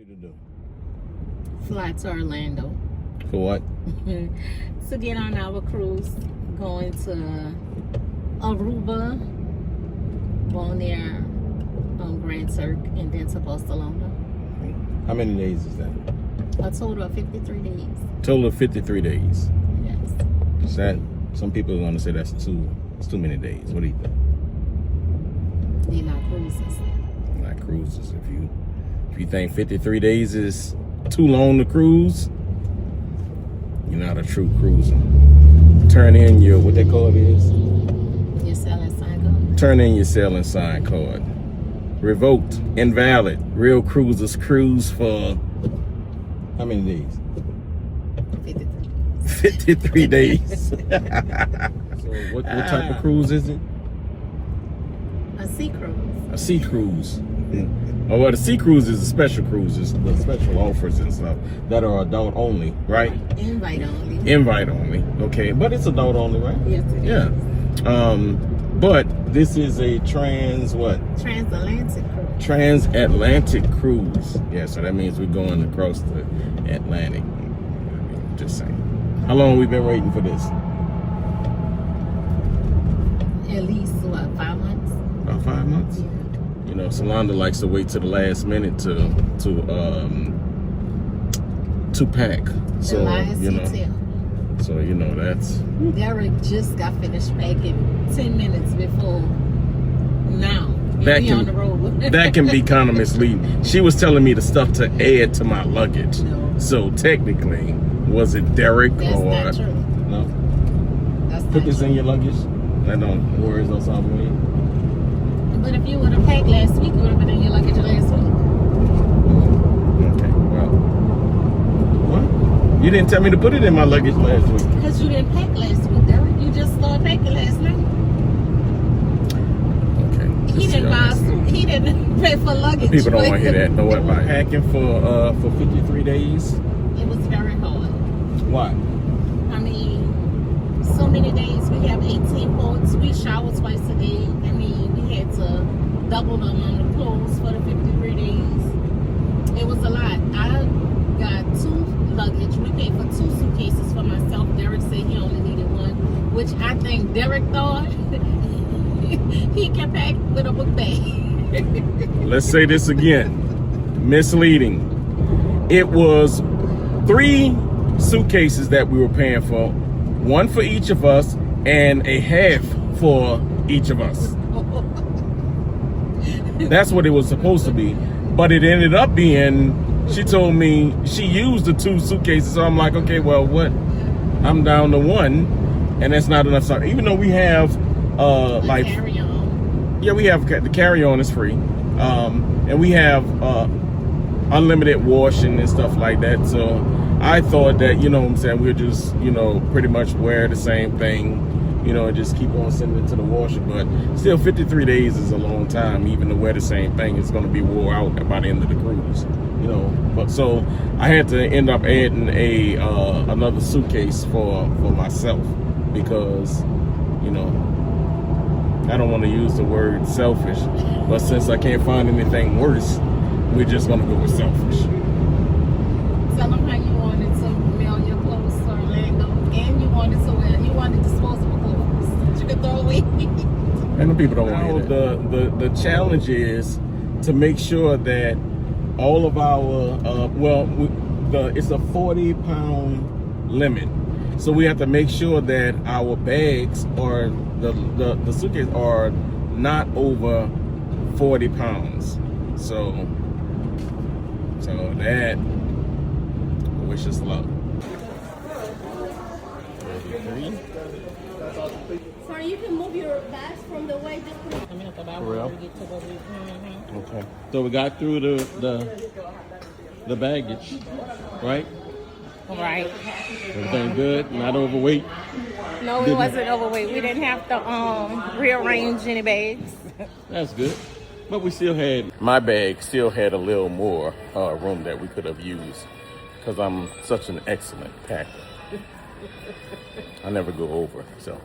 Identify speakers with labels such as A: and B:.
A: To do?
B: Fly to Orlando.
A: For what?
B: To get on our cruise, going to Aruba, Bonaire, Grand Turk, and then to Barcelona.
A: How many days is that?
B: A total of 53 days.
A: Total of 53 days.
B: Yes.
A: Is that, some people are going to say it's too many days. What do you think?
B: They're not cruises.
A: Not cruises. If you think 53 days is too long to cruise, you're not a true cruiser. Turn in your, what that card is?
B: Your selling sign card.
A: Turn in your sailing sign card. Revoked, invalid. Real cruisers cruise for how many days? 53 days. So what type of cruise is it?
B: A sea cruise.
A: A sea cruise. Oh, well, the sea cruise is a special cruise. It's the special offers and stuff that are adult only, right?
B: Invite only.
A: Invite only. Okay, but it's adult only, right?
B: Yes, it
A: is. But this is a
B: Transatlantic cruise.
A: Transatlantic cruise. Yeah, so that means we're going across the Atlantic. Just saying. How long we been waiting for this?
B: At least, 5 months?
A: About 5 months?
B: Yeah.
A: You know, Solanda likes to wait to the last minute to pack. So, you know, that's...
B: Derek just got finished packing 10 minutes before now. On the road.
A: That can be kind of misleading. She was telling me the stuff to add to my luggage.
B: No.
A: So technically, was it Derek
B: That's
A: or...
B: not true.
A: No?
B: That's
A: Put
B: not
A: this
B: true.
A: in your luggage. I don't worries on something.
B: But if you would have packed last week, it would have been in your luggage last week.
A: Okay, well. What? You didn't tell me to put it in my luggage last week.
B: Because you didn't pack last week, Derek. You just started packing last night.
A: Okay.
B: He didn't pay for luggage.
A: People don't want to hear that. Know what? By packing for 53 days.
B: It was very hard.
A: Why?
B: I mean, so many days. We have 18 ports. We shower twice a day. I mean, we had to double the amount of clothes for the 53 days. It was a lot. I got 2 luggage. We paid for 2 suitcases for myself. Derek said he only needed 1, which I think Derek thought he can pack with a book bag.
A: Let's say this again. Misleading. It was 3 suitcases that we were paying for. 1 for each of us and a half for each of us. That's what it was supposed to be. But it ended up being, she told me she used the 2 suitcases. So I'm like, okay, well, what? I'm down to 1 and that's not enough. So even though we have like carry-on. Yeah, we have the carry-on is free. And we have unlimited washing and stuff like that. So I thought that, you know what I'm saying, we'll just, you know, pretty much wear the same thing, you know, and just keep on sending it to the washer. But still, 53 days is a long time. Even to wear the same thing, it's going to be wore out by the end of the cruise, you know. But so I had to end up adding another suitcase for myself because, you know, I don't want to use the word selfish, but since I can't find anything worse, we're just going to go with selfish.
B: Tell them how you wanted to mail your clothes to Orlando, and you wanted disposable clothes that you could throw away.
A: And the people don't want to hear that. The challenge is to make sure that all of our, it's a 40-pound limit. So we have to make sure that our bags or the suitcase are not over 40 pounds. So that, wish us luck.
C: Sorry, you can move your bags from the way. Just put it.
A: For real? Okay. So we got through the baggage, right?
B: Right.
A: Everything good? Not overweight?
B: No, we wasn't overweight. We didn't have to rearrange any bags.
A: That's good. But we still had, my bag still had a little more room that we could have used because I'm such an excellent packer. I never go over, so.